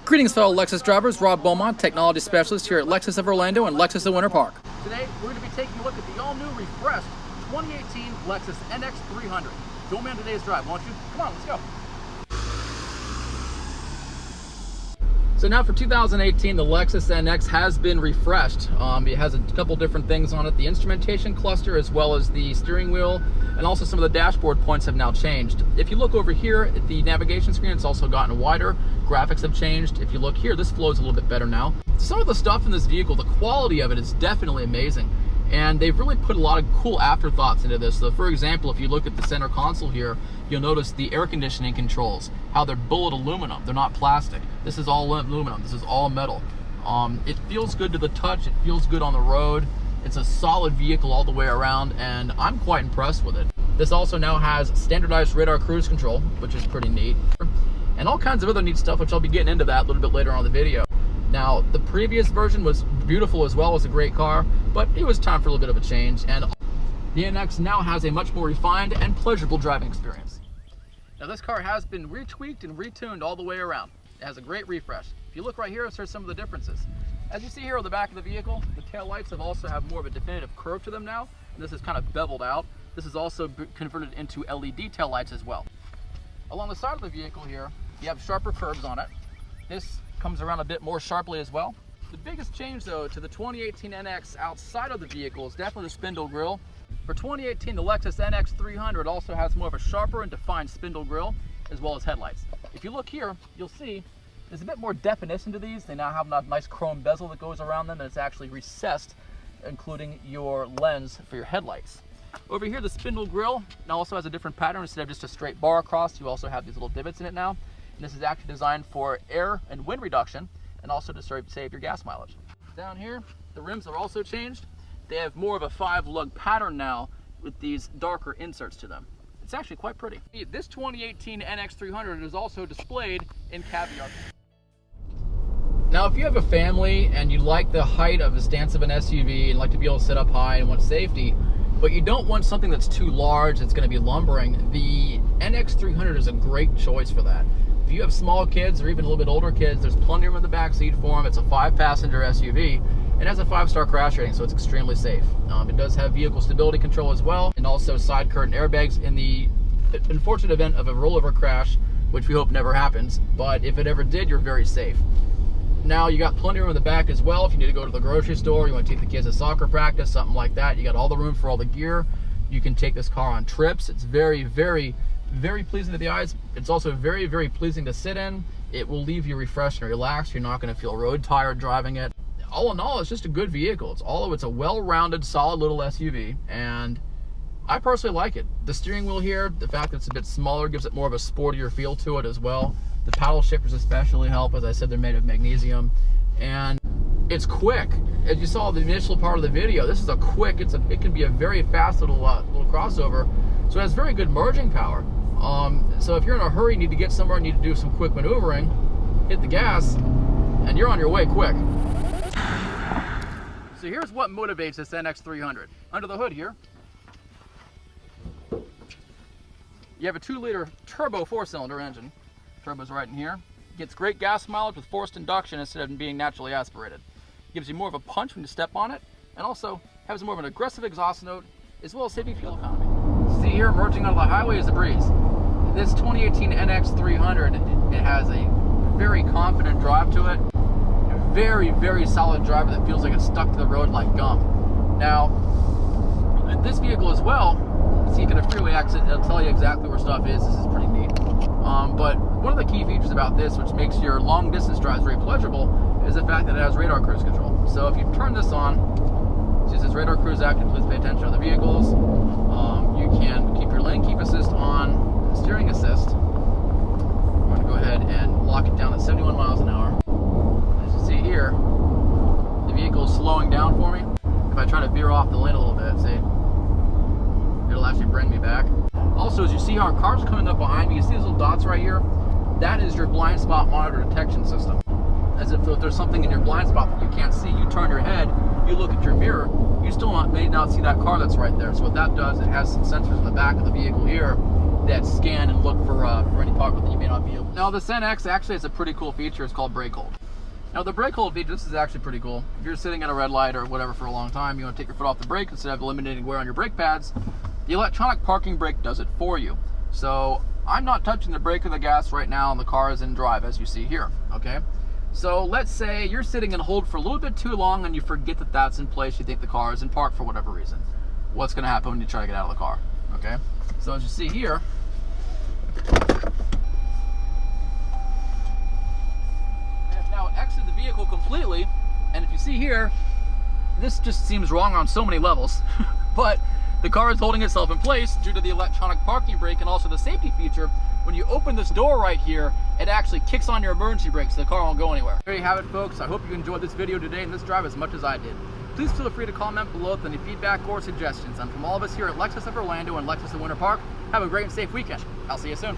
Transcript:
Greetings, fellow Lexus drivers. Rob Beaumont, technology specialist here at Lexus of Orlando and Lexus of Winter Park. Today, we're going to be taking a look at the all-new, refreshed 2018 Lexus NX 300. Join me on today's drive, won't you? Come on, let's go. So now for 2018, the Lexus NX has been refreshed. It has a couple different things on it. The instrumentation cluster, as well as the steering wheel, and also some of the dashboard points have now changed. If you look over here at the navigation screen, it's also gotten wider. Graphics have changed. If you look here, this flows a little bit better now. Some of the stuff in this vehicle, the quality of it is definitely amazing. And they've really put a lot of cool afterthoughts into this. So for example, if you look at the center console here, you'll notice the air conditioning controls, how they're bullet aluminum. They're not plastic. This is all aluminum. This is all metal. It feels good to the touch. It feels good on the road. It's a solid vehicle all the way around, and I'm quite impressed with it. This also now has standardized radar cruise control, which is pretty neat, and all kinds of other neat stuff, which I'll be getting into that a little bit later on in the video. Now, the previous version was beautiful as well. As a great car, but it was time for a little bit of a change, and the NX now has a much more refined and pleasurable driving experience. Now, this car has been retweaked and retuned all the way around. It has a great refresh. If you look right here, here's some of the differences. As you see here on the back of the vehicle, the tail lights have also have more of a definitive curve to them now, and this is kind of beveled out. This is also converted into LED tail lights as well. Along the side of the vehicle here, you have sharper curves on it. This comes around a bit more sharply as well. The biggest change though to the 2018 NX outside of the vehicle is definitely the spindle grille. For 2018, the Lexus NX 300 also has more of a sharper and defined spindle grille, as well as headlights. If you look here, you'll see there's a bit more definition to these. They now have a nice chrome bezel that goes around them, and it's actually recessed, including your lens for your headlights. Over here, the spindle grille now also has a different pattern. Instead of just a straight bar across, you also have these little divots in it now. And this is actually designed for air and wind reduction, and also to save your gas mileage. Down here, the rims are also changed. They have more of a 5-lug pattern now with these darker inserts to them. It's actually quite pretty. This 2018 NX 300 is also displayed in caviar. Now, if you have a family and you like the height of the stance of an SUV and like to be able to sit up high and want safety, but you don't want something that's too large, that's going to be lumbering, the NX 300 is a great choice for that. If you have small kids or even a little bit older kids, there's plenty of room in the back seat for them. It's a 5-passenger SUV. It has a 5-star crash rating, so it's extremely safe. It does have vehicle stability control as well, and also side curtain airbags in the unfortunate event of a rollover crash, which we hope never happens, but if it ever did, you're very safe. Now, you got plenty of room in the back as well. If you need to go to the grocery store, you want to take the kids to soccer practice, something like that, you got all the room for all the gear. You can take this car on trips. It's very, very, very pleasing to the eyes. It's also very, very pleasing to sit in. It will leave you refreshed and relaxed. You're not going to feel road tired driving it. All in all, it's just a good vehicle. It's a well-rounded, solid little SUV, and I personally like it. The steering wheel here, the fact that it's a bit smaller, gives it more of a sportier feel to it as well. The paddle shifters especially help. As I said, they're made of magnesium, and it's quick. As you saw the initial part of the video, this is a quick. It can be a very fast little crossover. So it has very good merging power. So if you're in a hurry, need to get somewhere, need to do some quick maneuvering, hit the gas, and you're on your way quick. So here's what motivates this NX 300. Under the hood here, you have a 2-liter turbo 4-cylinder engine. Turbo's right in here. Gets great gas mileage with forced induction instead of being naturally aspirated. Gives you more of a punch when you step on it, and also has more of an aggressive exhaust note, as well as saving fuel economy. See here, merging onto the highway is a breeze. This 2018 NX 300, it has a very confident drive to it. A very, very solid driver that feels like it's stuck to the road like gum. Now, in this vehicle as well, see, you can a freeway exit, it'll tell you exactly where stuff is. This is pretty neat. But one of the key features about this, which makes your long distance drives very pleasurable, is the fact that it has radar cruise control. So if you turn this on, it says radar cruise active, please pay attention to other vehicles. You can keep your lane keep assist on, steering assist. I'm going to go ahead and lock it down at 71 miles an hour. As you see here, the vehicle is slowing down for me. If I try to veer off the lane a little bit, see, it'll actually bring me back. Also, as you see how cars are coming up behind me, you see these little dots right here? That is your blind spot monitor detection system. As if there's something in your blind spot that you can't see, you turn your head, you look at your mirror, you still may not see that car that's right there. So what that does, it has some sensors in the back of the vehicle here that scan and look for any pocket that you may not be able to. Now, the Ascent X actually has a pretty cool feature. It's called brake hold. Now, the brake hold feature, this is actually pretty cool. If you're sitting at a red light or whatever for a long time, you want to take your foot off the brake instead of eliminating wear on your brake pads, the electronic parking brake does it for you. So I'm not touching the brake or the gas right now, and the car is in drive, as you see here, okay? So let's say you're sitting in hold for a little bit too long and you forget that that's in place. You think the car is in park for whatever reason. What's going to happen when you try to get out of the car, okay? So as you see here, I have now exited the vehicle completely, and if you see here, this just seems wrong on so many levels, but the car is holding itself in place due to the electronic parking brake and also the safety feature. When you open this door right here, it actually kicks on your emergency brake so the car won't go anywhere. There you have it, folks. I hope you enjoyed this video today and this drive as much as I did. Please feel free to comment below with any feedback or suggestions. And from all of us here at Lexus of Orlando and Lexus of Winter Park, have a great and safe weekend. I'll see you soon.